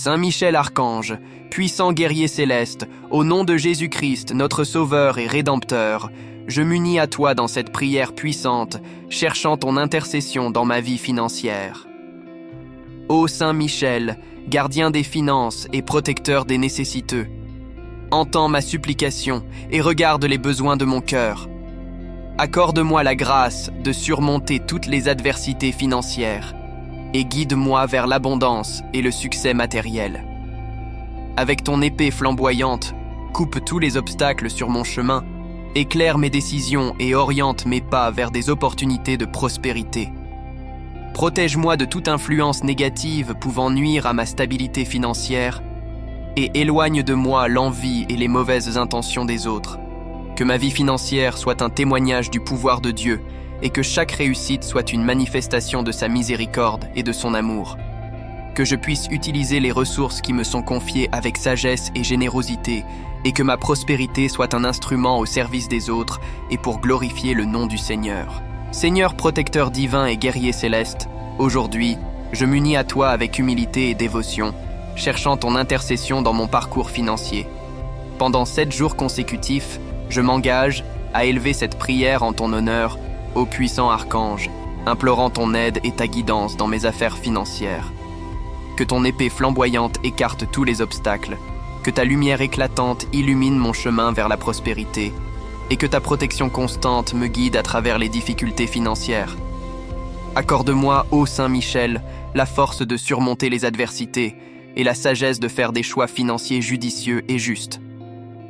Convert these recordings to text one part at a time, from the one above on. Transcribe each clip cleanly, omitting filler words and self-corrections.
Saint Michel Archange, puissant guerrier céleste, au nom de Jésus-Christ, notre Sauveur et Rédempteur, je m'unis à toi dans cette prière puissante, cherchant ton intercession dans ma vie financière. Ô Saint Michel, gardien des finances et protecteur des nécessiteux, entends ma supplication et regarde les besoins de mon cœur. Accorde-moi la grâce de surmonter toutes les adversités financières et guide-moi vers l'abondance et le succès matériel. Avec ton épée flamboyante, coupe tous les obstacles sur mon chemin, éclaire mes décisions et oriente mes pas vers des opportunités de prospérité. Protège-moi de toute influence négative pouvant nuire à ma stabilité financière et éloigne de moi l'envie et les mauvaises intentions des autres. Que ma vie financière soit un témoignage du pouvoir de Dieu et que chaque réussite soit une manifestation de sa miséricorde et de son amour. Que je puisse utiliser les ressources qui me sont confiées avec sagesse et générosité et que ma prospérité soit un instrument au service des autres et pour glorifier le nom du Seigneur. Seigneur protecteur divin et guerrier céleste, aujourd'hui, je m'unis à toi avec humilité et dévotion, cherchant ton intercession dans mon parcours financier. Pendant 7 jours consécutifs, je m'engage à élever cette prière en ton honneur, ô puissant archange, implorant ton aide et ta guidance dans mes affaires financières. Que ton épée flamboyante écarte tous les obstacles, que ta lumière éclatante illumine mon chemin vers la prospérité, et que ta protection constante me guide à travers les difficultés financières. Accorde-moi, ô Saint Michel, la force de surmonter les adversités et la sagesse de faire des choix financiers judicieux et justes.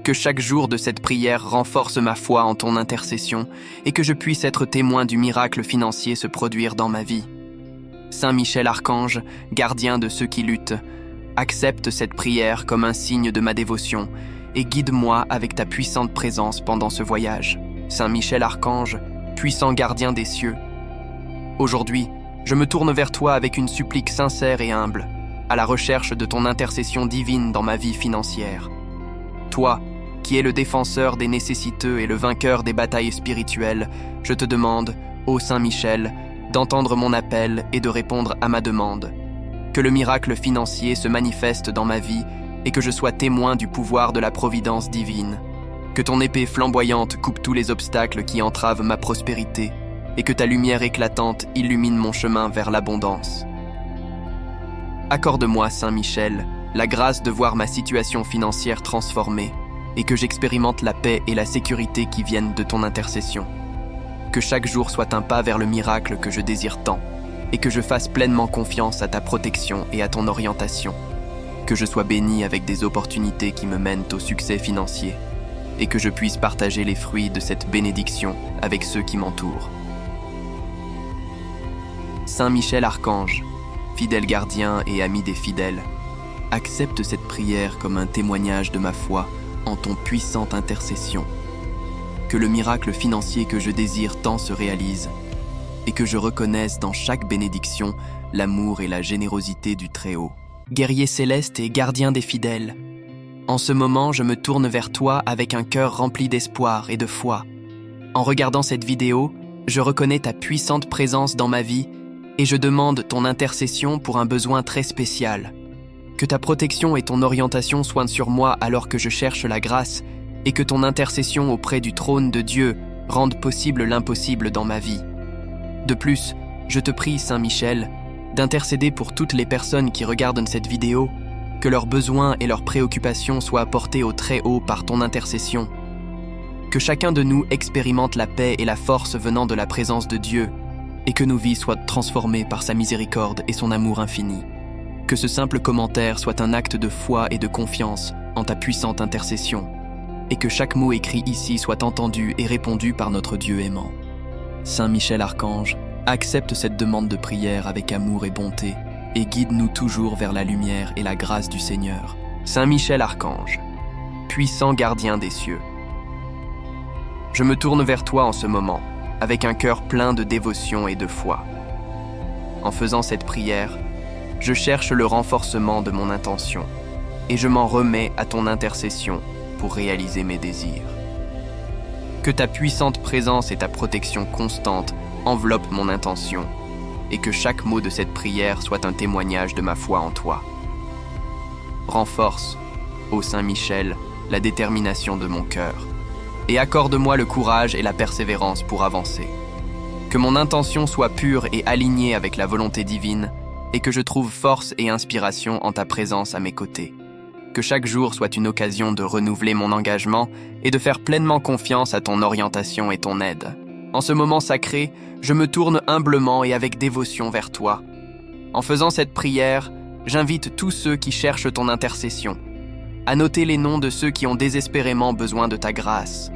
Que chaque jour de cette prière renforce ma foi en ton intercession et que je puisse être témoin du miracle financier se produire dans ma vie. Saint Michel Archange, gardien de ceux qui luttent, accepte cette prière comme un signe de ma dévotion et guide-moi avec ta puissante présence pendant ce voyage. Saint Michel Archange, puissant gardien des cieux, aujourd'hui, je me tourne vers toi avec une supplique sincère et humble, à la recherche de ton intercession divine dans ma vie financière. Toi, qui es le défenseur des nécessiteux et le vainqueur des batailles spirituelles, je te demande, ô Saint Michel, d'entendre mon appel et de répondre à ma demande. Que le miracle financier se manifeste dans ma vie et que je sois témoin du pouvoir de la providence divine. Que ton épée flamboyante coupe tous les obstacles qui entravent ma prospérité et que ta lumière éclatante illumine mon chemin vers l'abondance. Accorde-moi, Saint Michel, la grâce de voir ma situation financière transformée et que j'expérimente la paix et la sécurité qui viennent de ton intercession. Que chaque jour soit un pas vers le miracle que je désire tant et que je fasse pleinement confiance à ta protection et à ton orientation. Que je sois béni avec des opportunités qui me mènent au succès financier et que je puisse partager les fruits de cette bénédiction avec ceux qui m'entourent. Saint Michel Archange, fidèle gardien et ami des fidèles, accepte cette prière comme un témoignage de ma foi en ton puissante intercession. Que le miracle financier que je désire tant se réalise et que je reconnaisse dans chaque bénédiction l'amour et la générosité du Très-Haut. Guerrier céleste et gardien des fidèles, en ce moment je me tourne vers toi avec un cœur rempli d'espoir et de foi. En regardant cette vidéo, je reconnais ta puissante présence dans ma vie et je demande ton intercession pour un besoin très spécial. Que ta protection et ton orientation soient sur moi alors que je cherche la grâce et que ton intercession auprès du trône de Dieu rende possible l'impossible dans ma vie. De plus, je te prie, Saint Michel, d'intercéder pour toutes les personnes qui regardent cette vidéo, que leurs besoins et leurs préoccupations soient apportés au Très-Haut par ton intercession. Que chacun de nous expérimente la paix et la force venant de la présence de Dieu et que nos vies soient transformées par sa miséricorde et son amour infini. Que ce simple commentaire soit un acte de foi et de confiance en ta puissante intercession, et que chaque mot écrit ici soit entendu et répondu par notre Dieu aimant. Saint Michel Archange, accepte cette demande de prière avec amour et bonté, et guide-nous toujours vers la lumière et la grâce du Seigneur. Saint Michel Archange, puissant gardien des cieux, je me tourne vers toi en ce moment, avec un cœur plein de dévotion et de foi. En faisant cette prière, je cherche le renforcement de mon intention et je m'en remets à ton intercession pour réaliser mes désirs. Que ta puissante présence et ta protection constante enveloppent mon intention et que chaque mot de cette prière soit un témoignage de ma foi en toi. Renforce, ô Saint Michel, la détermination de mon cœur, et accorde-moi le courage et la persévérance pour avancer. Que mon intention soit pure et alignée avec la volonté divine, et que je trouve force et inspiration en ta présence à mes côtés. Que chaque jour soit une occasion de renouveler mon engagement et de faire pleinement confiance à ton orientation et ton aide. En ce moment sacré, je me tourne humblement et avec dévotion vers toi. En faisant cette prière, j'invite tous ceux qui cherchent ton intercession à noter les noms de ceux qui ont désespérément besoin de ta grâce.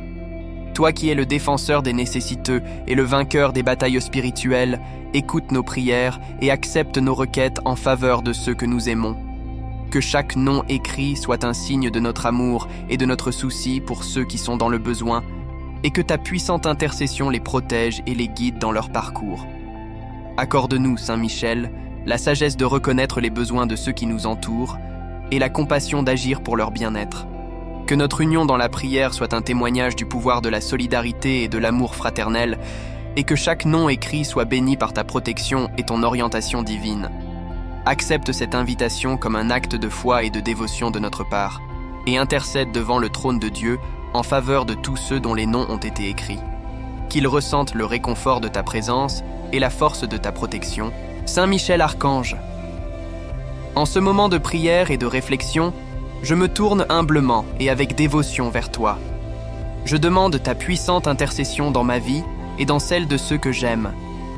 Toi qui es le défenseur des nécessiteux et le vainqueur des batailles spirituelles, écoute nos prières et accepte nos requêtes en faveur de ceux que nous aimons. Que chaque nom écrit soit un signe de notre amour et de notre souci pour ceux qui sont dans le besoin, et que ta puissante intercession les protège et les guide dans leur parcours. Accorde-nous, Saint Michel, la sagesse de reconnaître les besoins de ceux qui nous entourent et la compassion d'agir pour leur bien-être. Que notre union dans la prière soit un témoignage du pouvoir de la solidarité et de l'amour fraternel, et que chaque nom écrit soit béni par ta protection et ton orientation divine. Accepte cette invitation comme un acte de foi et de dévotion de notre part, et intercède devant le trône de Dieu en faveur de tous ceux dont les noms ont été écrits. Qu'ils ressentent le réconfort de ta présence et la force de ta protection. Saint Michel Archange. En ce moment de prière et de réflexion, je me tourne humblement et avec dévotion vers toi. Je demande ta puissante intercession dans ma vie et dans celle de ceux que j'aime,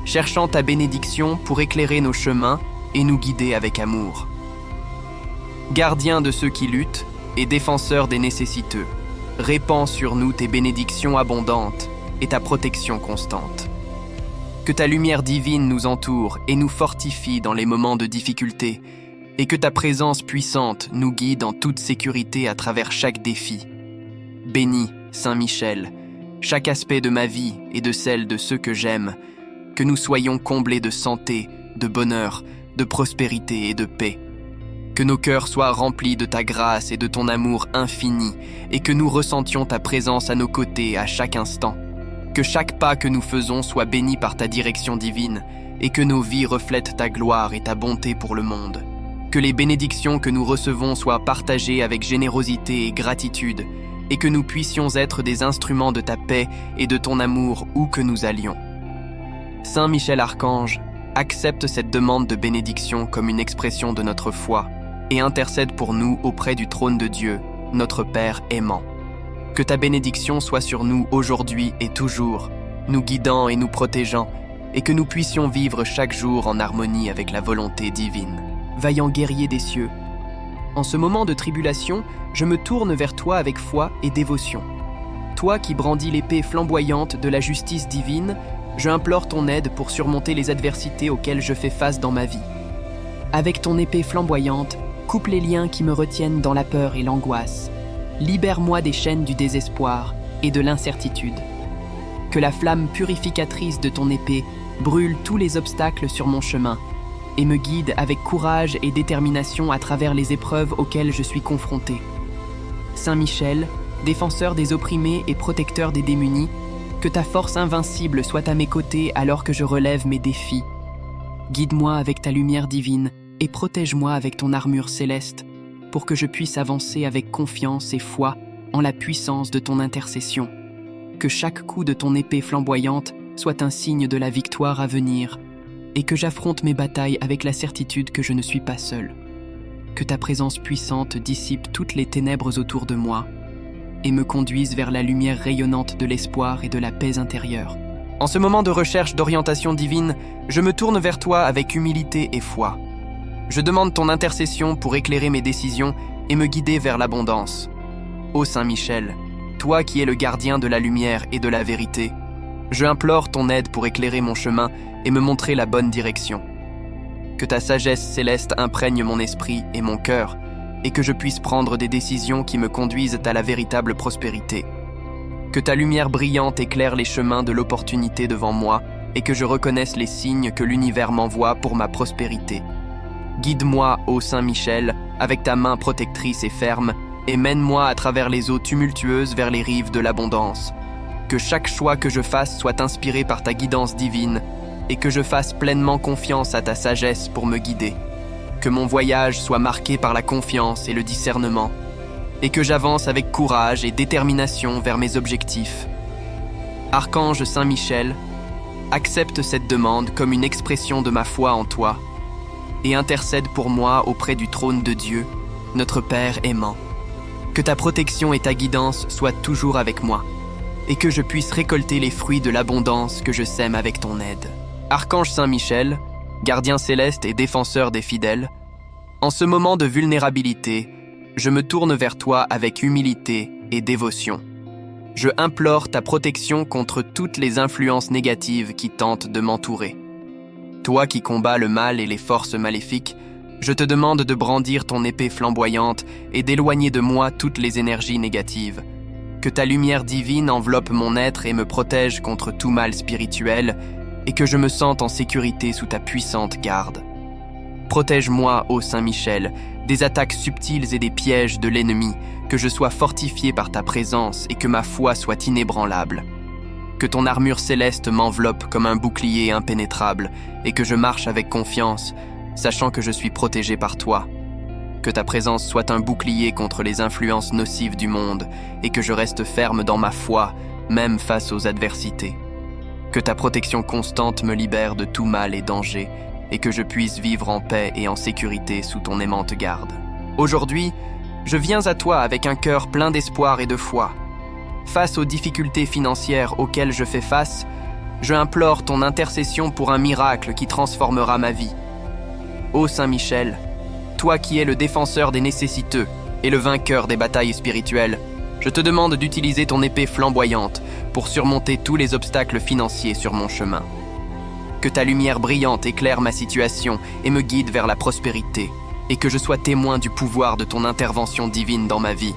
cherchant ta bénédiction pour éclairer nos chemins et nous guider avec amour. Gardien de ceux qui luttent et défenseur des nécessiteux, répands sur nous tes bénédictions abondantes et ta protection constante. Que ta lumière divine nous entoure et nous fortifie dans les moments de difficulté, et que ta présence puissante nous guide en toute sécurité à travers chaque défi. Bénis, Saint Michel, chaque aspect de ma vie et de celle de ceux que j'aime, que nous soyons comblés de santé, de bonheur, de prospérité et de paix. Que nos cœurs soient remplis de ta grâce et de ton amour infini, et que nous ressentions ta présence à nos côtés à chaque instant. Que chaque pas que nous faisons soit béni par ta direction divine, et que nos vies reflètent ta gloire et ta bonté pour le monde. Que les bénédictions que nous recevons soient partagées avec générosité et gratitude, et que nous puissions être des instruments de ta paix et de ton amour où que nous allions. Saint Michel Archange, accepte cette demande de bénédiction comme une expression de notre foi, et intercède pour nous auprès du trône de Dieu, notre Père aimant. Que ta bénédiction soit sur nous aujourd'hui et toujours, nous guidant et nous protégeant, et que nous puissions vivre chaque jour en harmonie avec la volonté divine. Vaillant guerrier des cieux, en ce moment de tribulation, je me tourne vers toi avec foi et dévotion. Toi qui brandis l'épée flamboyante de la justice divine, je implore ton aide pour surmonter les adversités auxquelles je fais face dans ma vie. Avec ton épée flamboyante, coupe les liens qui me retiennent dans la peur et l'angoisse. Libère-moi des chaînes du désespoir et de l'incertitude. Que la flamme purificatrice de ton épée brûle tous les obstacles sur mon chemin et me guide avec courage et détermination à travers les épreuves auxquelles je suis confronté. Saint Michel, défenseur des opprimés et protecteur des démunis, que ta force invincible soit à mes côtés alors que je relève mes défis. Guide-moi avec ta lumière divine et protège-moi avec ton armure céleste pour que je puisse avancer avec confiance et foi en la puissance de ton intercession. Que chaque coup de ton épée flamboyante soit un signe de la victoire à venir et que j'affronte mes batailles avec la certitude que je ne suis pas seul. Que ta présence puissante dissipe toutes les ténèbres autour de moi et me conduise vers la lumière rayonnante de l'espoir et de la paix intérieure. En ce moment de recherche d'orientation divine, je me tourne vers toi avec humilité et foi. Je demande ton intercession pour éclairer mes décisions et me guider vers l'abondance. Ô Saint Michel, toi qui es le gardien de la lumière et de la vérité, je implore ton aide pour éclairer mon chemin et me montrer la bonne direction. Que ta sagesse céleste imprègne mon esprit et mon cœur, et que je puisse prendre des décisions qui me conduisent à la véritable prospérité. Que ta lumière brillante éclaire les chemins de l'opportunité devant moi, et que je reconnaisse les signes que l'univers m'envoie pour ma prospérité. Guide-moi, ô Saint Michel, avec ta main protectrice et ferme, et mène-moi à travers les eaux tumultueuses vers les rives de l'abondance. Que chaque choix que je fasse soit inspiré par ta guidance divine, et que je fasse pleinement confiance à ta sagesse pour me guider. Que mon voyage soit marqué par la confiance et le discernement, et que j'avance avec courage et détermination vers mes objectifs. Archange Saint-Michel, accepte cette demande comme une expression de ma foi en toi, et intercède pour moi auprès du trône de Dieu, notre Père aimant. Que ta protection et ta guidance soient toujours avec moi, et que je puisse récolter les fruits de l'abondance que je sème avec ton aide. Archange Saint-Michel, gardien céleste et défenseur des fidèles, en ce moment de vulnérabilité, je me tourne vers toi avec humilité et dévotion. Je implore ta protection contre toutes les influences négatives qui tentent de m'entourer. Toi qui combats le mal et les forces maléfiques, je te demande de brandir ton épée flamboyante et d'éloigner de moi toutes les énergies négatives. Que ta lumière divine enveloppe mon être et me protège contre tout mal spirituel, et que je me sente en sécurité sous ta puissante garde. Protège-moi, ô Saint-Michel, des attaques subtiles et des pièges de l'ennemi, que je sois fortifié par ta présence et que ma foi soit inébranlable. Que ton armure céleste m'enveloppe comme un bouclier impénétrable et que je marche avec confiance, sachant que je suis protégé par toi. Que ta présence soit un bouclier contre les influences nocives du monde et que je reste ferme dans ma foi, même face aux adversités. Que ta protection constante me libère de tout mal et danger et que je puisse vivre en paix et en sécurité sous ton aimante garde. Aujourd'hui, je viens à toi avec un cœur plein d'espoir et de foi. Face aux difficultés financières auxquelles je fais face, je implore ton intercession pour un miracle qui transformera ma vie. Ô Saint-Michel, toi qui es le défenseur des nécessiteux et le vainqueur des batailles spirituelles, je te demande d'utiliser ton épée flamboyante pour surmonter tous les obstacles financiers sur mon chemin. Que ta lumière brillante éclaire ma situation et me guide vers la prospérité, et que je sois témoin du pouvoir de ton intervention divine dans ma vie.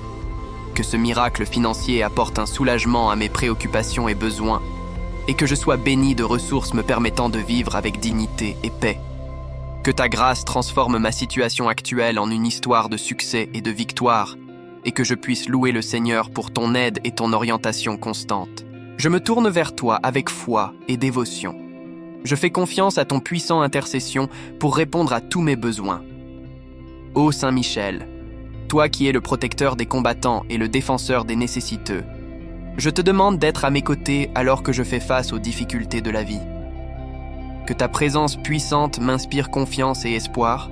Que ce miracle financier apporte un soulagement à mes préoccupations et besoins, et que je sois béni de ressources me permettant de vivre avec dignité et paix. Que ta grâce transforme ma situation actuelle en une histoire de succès et de victoire, et que je puisse louer le Seigneur pour ton aide et ton orientation constante. Je me tourne vers toi avec foi et dévotion. Je fais confiance à ton puissant intercession pour répondre à tous mes besoins. Ô Saint-Michel, toi qui es le protecteur des combattants et le défenseur des nécessiteux, je te demande d'être à mes côtés alors que je fais face aux difficultés de la vie. Que ta présence puissante m'inspire confiance et espoir,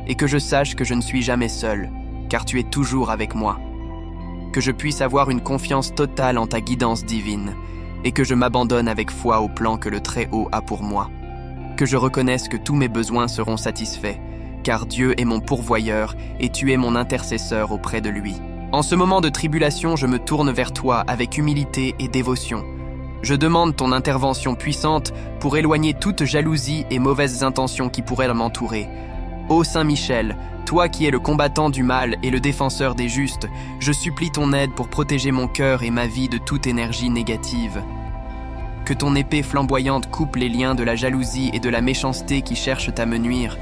et que je sache que je ne suis jamais seul, car tu es toujours avec moi. Que je puisse avoir une confiance totale en ta guidance divine, et que je m'abandonne avec foi au plan que le Très-Haut a pour moi. Que je reconnaisse que tous mes besoins seront satisfaits, car Dieu est mon pourvoyeur et tu es mon intercesseur auprès de lui. En ce moment de tribulation, je me tourne vers toi avec humilité et dévotion. Je demande ton intervention puissante pour éloigner toute jalousie et mauvaises intentions qui pourraient m'entourer. Ô Saint-Michel, toi qui es le combattant du mal et le défenseur des justes, je supplie ton aide pour protéger mon cœur et ma vie de toute énergie négative. Que ton épée flamboyante coupe les liens de la jalousie et de la méchanceté qui cherchent à me nuire,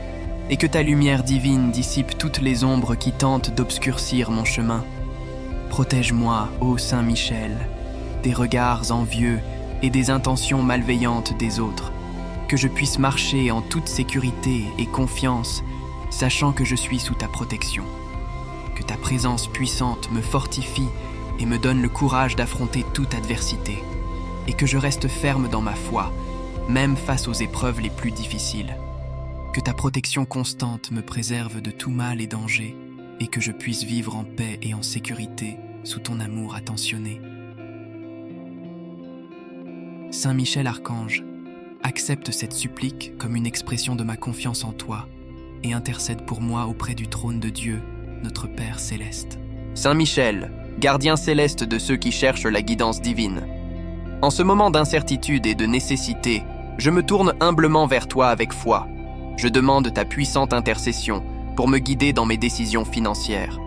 et que ta lumière divine dissipe toutes les ombres qui tentent d'obscurcir mon chemin. Protège-moi, ô Saint-Michel, des regards envieux et des intentions malveillantes des autres, que je puisse marcher en toute sécurité et confiance, sachant que je suis sous ta protection. Que ta présence puissante me fortifie et me donne le courage d'affronter toute adversité, et que je reste ferme dans ma foi, même face aux épreuves les plus difficiles. Que ta protection constante me préserve de tout mal et danger, et que je puisse vivre en paix et en sécurité sous ton amour attentionné. Saint Michel Archange, accepte cette supplique comme une expression de ma confiance en toi et intercède pour moi auprès du trône de Dieu, notre Père céleste. Saint Michel, gardien céleste de ceux qui cherchent la guidance divine. En ce moment d'incertitude et de nécessité, je me tourne humblement vers toi avec foi. Je demande ta puissante intercession pour me guider dans mes décisions financières.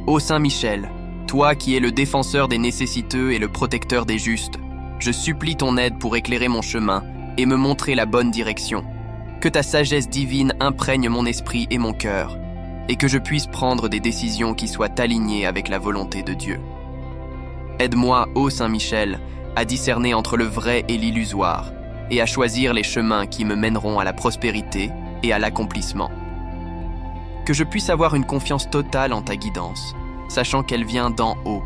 Ô Saint Michel, toi qui es le défenseur des nécessiteux et le protecteur des justes, je supplie ton aide pour éclairer mon chemin et me montrer la bonne direction. Que ta sagesse divine imprègne mon esprit et mon cœur, et que je puisse prendre des décisions qui soient alignées avec la volonté de Dieu. Aide-moi, ô Saint Michel, à discerner entre le vrai et l'illusoire, et à choisir les chemins qui me mèneront à la prospérité et à l'accomplissement. Que je puisse avoir une confiance totale en ta guidance, sachant qu'elle vient d'en haut,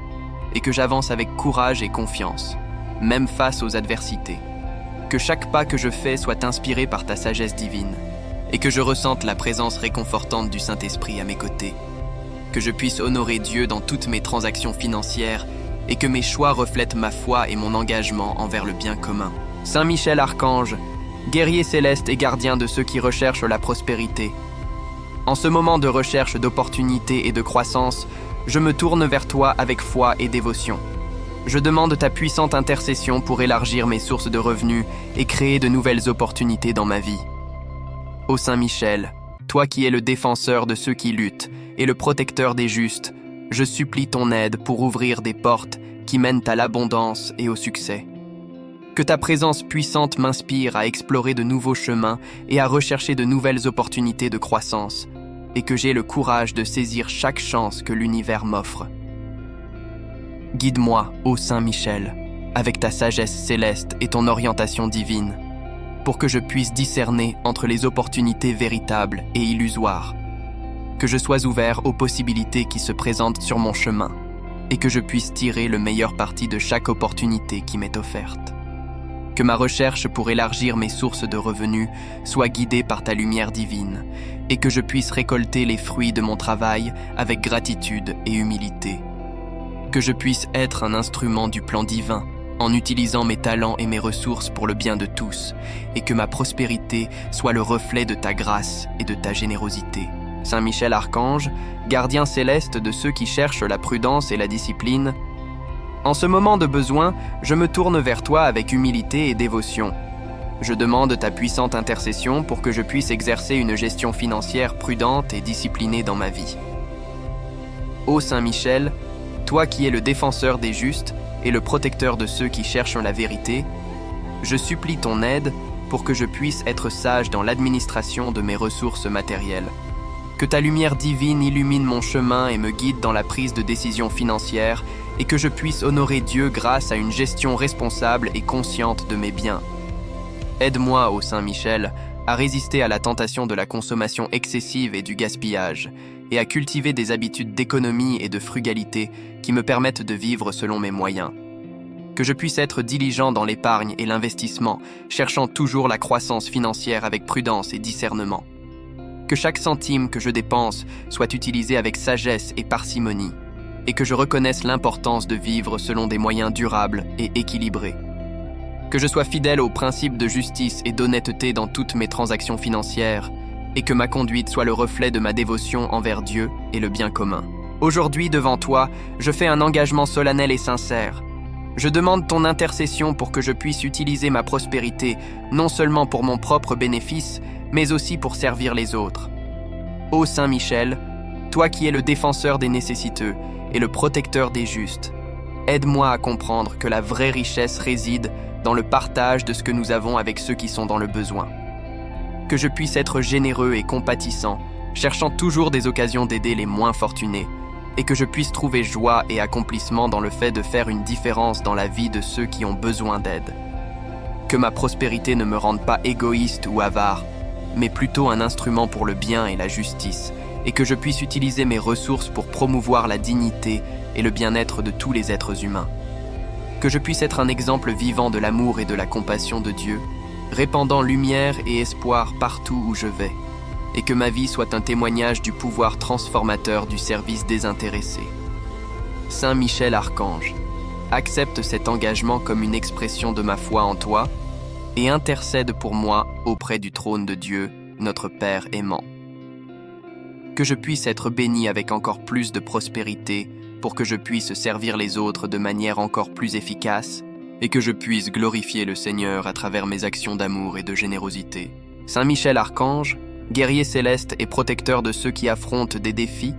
et que j'avance avec courage et confiance, même face aux adversités. Que chaque pas que je fais soit inspiré par ta sagesse divine, et que je ressente la présence réconfortante du Saint-Esprit à mes côtés. Que je puisse honorer Dieu dans toutes mes transactions financières, et que mes choix reflètent ma foi et mon engagement envers le bien commun. Saint Michel Archange, guerrier céleste et gardien de ceux qui recherchent la prospérité. En ce moment de recherche d'opportunités et de croissance, je me tourne vers toi avec foi et dévotion. Je demande ta puissante intercession pour élargir mes sources de revenus et créer de nouvelles opportunités dans ma vie. Ô Saint Michel, toi qui es le défenseur de ceux qui luttent et le protecteur des justes, je supplie ton aide pour ouvrir des portes qui mènent à l'abondance et au succès. Que ta présence puissante m'inspire à explorer de nouveaux chemins et à rechercher de nouvelles opportunités de croissance, et que j'ai le courage de saisir chaque chance que l'univers m'offre. Guide-moi, ô Saint Michel, avec ta sagesse céleste et ton orientation divine, pour que je puisse discerner entre les opportunités véritables et illusoires, que je sois ouvert aux possibilités qui se présentent sur mon chemin, et que je puisse tirer le meilleur parti de chaque opportunité qui m'est offerte. Que ma recherche pour élargir mes sources de revenus soit guidée par ta lumière divine, et que je puisse récolter les fruits de mon travail avec gratitude et humilité. Que je puisse être un instrument du plan divin, en utilisant mes talents et mes ressources pour le bien de tous, et que ma prospérité soit le reflet de ta grâce et de ta générosité. Saint Michel Archange, gardien céleste de ceux qui cherchent la prudence et la discipline, en ce moment de besoin, je me tourne vers toi avec humilité et dévotion. Je demande ta puissante intercession pour que je puisse exercer une gestion financière prudente et disciplinée dans ma vie. Ô Saint Michel, toi qui es le défenseur des justes et le protecteur de ceux qui cherchent la vérité, je supplie ton aide pour que je puisse être sage dans l'administration de mes ressources matérielles. Que ta lumière divine illumine mon chemin et me guide dans la prise de décisions financières et que je puisse honorer Dieu grâce à une gestion responsable et consciente de mes biens. Aide-moi, ô Saint Michel, à résister à la tentation de la consommation excessive et du gaspillage, et à cultiver des habitudes d'économie et de frugalité qui me permettent de vivre selon mes moyens. Que je puisse être diligent dans l'épargne et l'investissement, cherchant toujours la croissance financière avec prudence et discernement. Que chaque centime que je dépense soit utilisé avec sagesse et parcimonie, et que je reconnaisse l'importance de vivre selon des moyens durables et équilibrés. Que je sois fidèle aux principes de justice et d'honnêteté dans toutes mes transactions financières, et que ma conduite soit le reflet de ma dévotion envers Dieu et le bien commun. Aujourd'hui, devant toi, je fais un engagement solennel et sincère. Je demande ton intercession pour que je puisse utiliser ma prospérité, non seulement pour mon propre bénéfice, mais aussi pour servir les autres. Ô Saint Michel, toi qui es le défenseur des nécessiteux et le protecteur des justes, aide-moi à comprendre que la vraie richesse réside dans le partage de ce que nous avons avec ceux qui sont dans le besoin. Que je puisse être généreux et compatissant, cherchant toujours des occasions d'aider les moins fortunés, et que je puisse trouver joie et accomplissement dans le fait de faire une différence dans la vie de ceux qui ont besoin d'aide. Que ma prospérité ne me rende pas égoïste ou avare, mais plutôt un instrument pour le bien et la justice, et que je puisse utiliser mes ressources pour promouvoir la dignité et le bien-être de tous les êtres humains. Que je puisse être un exemple vivant de l'amour et de la compassion de Dieu, répandant lumière et espoir partout où je vais, et que ma vie soit un témoignage du pouvoir transformateur du service désintéressé. Saint Michel Archange, accepte cet engagement comme une expression de ma foi en toi et intercède pour moi auprès du trône de Dieu, notre Père aimant. Que je puisse être béni avec encore plus de prospérité pour que je puisse servir les autres de manière encore plus efficace et que je puisse glorifier le Seigneur à travers mes actions d'amour et de générosité. Saint Michel Archange, guerrier céleste et protecteur de ceux qui affrontent des défis,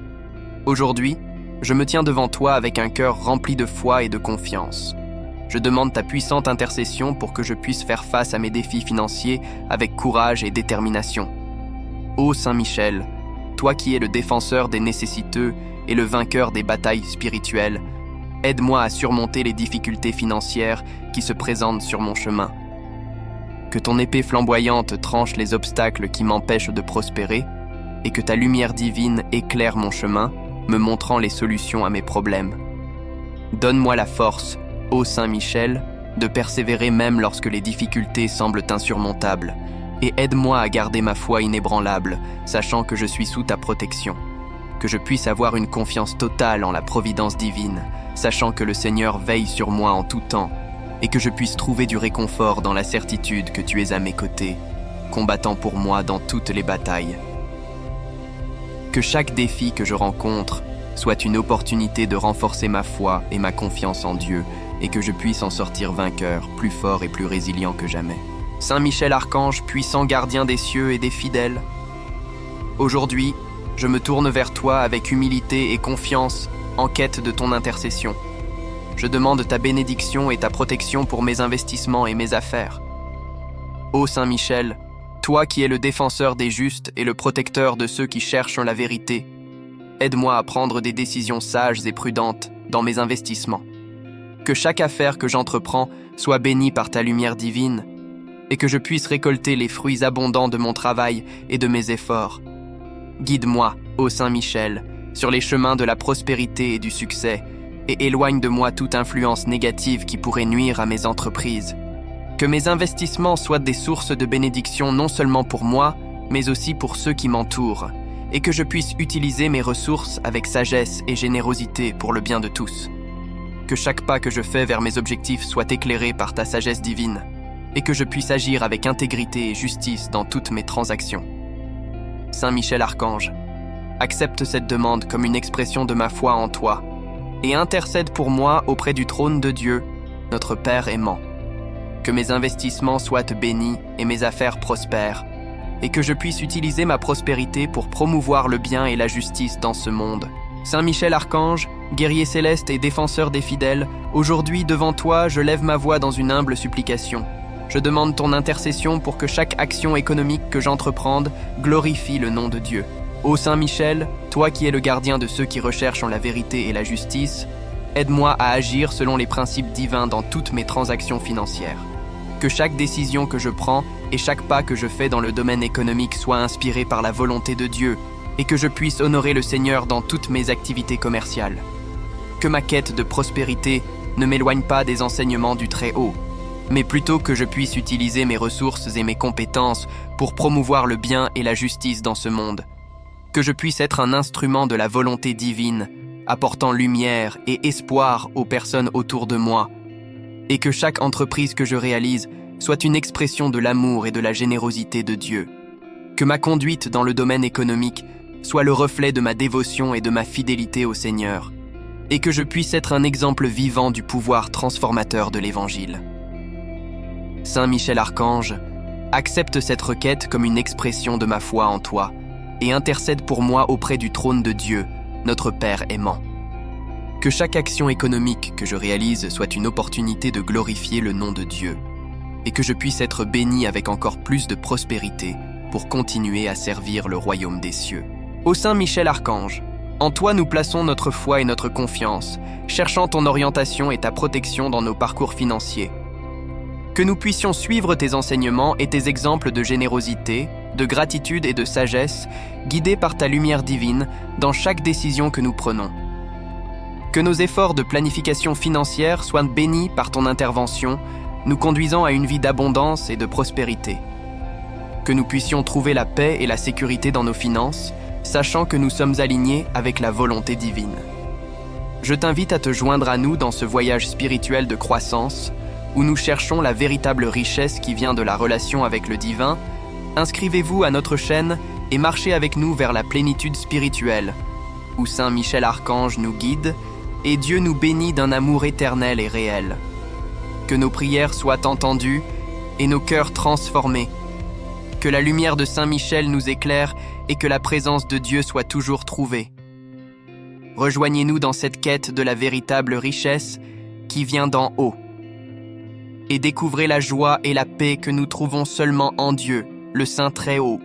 aujourd'hui, je me tiens devant toi avec un cœur rempli de foi et de confiance. Je demande ta puissante intercession pour que je puisse faire face à mes défis financiers avec courage et détermination. Ô Saint Michel, toi qui es le défenseur des nécessiteux et le vainqueur des batailles spirituelles, aide-moi à surmonter les difficultés financières qui se présentent sur mon chemin. Que ton épée flamboyante tranche les obstacles qui m'empêchent de prospérer et que ta lumière divine éclaire mon chemin, me montrant les solutions à mes problèmes. Donne-moi la force, ô Saint Michel, de persévérer même lorsque les difficultés semblent insurmontables, et aide-moi à garder ma foi inébranlable, sachant que je suis sous ta protection. Que je puisse avoir une confiance totale en la providence divine, sachant que le Seigneur veille sur moi en tout temps, et que je puisse trouver du réconfort dans la certitude que tu es à mes côtés, combattant pour moi dans toutes les batailles. Que chaque défi que je rencontre soit une opportunité de renforcer ma foi et ma confiance en Dieu, et que je puisse en sortir vainqueur, plus fort et plus résilient que jamais. Saint Michel Archange, puissant gardien des cieux et des fidèles, aujourd'hui, je me tourne vers toi avec humilité et confiance en quête de ton intercession. Je demande ta bénédiction et ta protection pour mes investissements et mes affaires. Ô Saint Michel, toi qui es le défenseur des justes et le protecteur de ceux qui cherchent la vérité, aide-moi à prendre des décisions sages et prudentes dans mes investissements. Que chaque affaire que j'entreprends soit bénie par ta lumière divine et que je puisse récolter les fruits abondants de mon travail et de mes efforts. Guide-moi, ô Saint Michel, sur les chemins de la prospérité et du succès, et éloigne de moi toute influence négative qui pourrait nuire à mes entreprises. Que mes investissements soient des sources de bénédiction non seulement pour moi, mais aussi pour ceux qui m'entourent, et que je puisse utiliser mes ressources avec sagesse et générosité pour le bien de tous. Que chaque pas que je fais vers mes objectifs soit éclairé par ta sagesse divine, et que je puisse agir avec intégrité et justice dans toutes mes transactions. Saint Michel Archange, accepte cette demande comme une expression de ma foi en toi, et intercède pour moi auprès du trône de Dieu, notre Père aimant. Que mes investissements soient bénis et mes affaires prospèrent, et que je puisse utiliser ma prospérité pour promouvoir le bien et la justice dans ce monde. Saint Michel Archange, guerrier céleste et défenseur des fidèles, aujourd'hui devant toi, je lève ma voix dans une humble supplication. Je demande ton intercession pour que chaque action économique que j'entreprende glorifie le nom de Dieu. Ô Saint Michel, toi qui es le gardien de ceux qui recherchent la vérité et la justice, aide-moi à agir selon les principes divins dans toutes mes transactions financières. Que chaque décision que je prends et chaque pas que je fais dans le domaine économique soit inspiré par la volonté de Dieu et que je puisse honorer le Seigneur dans toutes mes activités commerciales. Que ma quête de prospérité ne m'éloigne pas des enseignements du Très-Haut, mais plutôt que je puisse utiliser mes ressources et mes compétences pour promouvoir le bien et la justice dans ce monde. Que je puisse être un instrument de la volonté divine, apportant lumière et espoir aux personnes autour de moi, et que chaque entreprise que je réalise soit une expression de l'amour et de la générosité de Dieu. Que ma conduite dans le domaine économique soit le reflet de ma dévotion et de ma fidélité au Seigneur, et que je puisse être un exemple vivant du pouvoir transformateur de l'Évangile. Saint Michel Archange, accepte cette requête comme une expression de ma foi en toi, et intercède pour moi auprès du trône de Dieu, notre Père aimant. Que chaque action économique que je réalise soit une opportunité de glorifier le nom de Dieu, et que je puisse être béni avec encore plus de prospérité pour continuer à servir le royaume des cieux. Ô Saint Michel Archange, en toi nous plaçons notre foi et notre confiance, cherchant ton orientation et ta protection dans nos parcours financiers. Que nous puissions suivre tes enseignements et tes exemples de générosité, de gratitude et de sagesse, guidés par ta lumière divine dans chaque décision que nous prenons. Que nos efforts de planification financière soient bénis par ton intervention, nous conduisant à une vie d'abondance et de prospérité. Que nous puissions trouver la paix et la sécurité dans nos finances, sachant que nous sommes alignés avec la volonté divine. Je t'invite à te joindre à nous dans ce voyage spirituel de croissance, où nous cherchons la véritable richesse qui vient de la relation avec le divin. Inscrivez-vous à notre chaîne et marchez avec nous vers la plénitude spirituelle, où Saint Michel Archange nous guide et Dieu nous bénit d'un amour éternel et réel. Que nos prières soient entendues et nos cœurs transformés. Que la lumière de Saint Michel nous éclaire et que la présence de Dieu soit toujours trouvée. Rejoignez-nous dans cette quête de la véritable richesse qui vient d'en haut. Et découvrez la joie et la paix que nous trouvons seulement en Dieu, le Saint Très-Haut.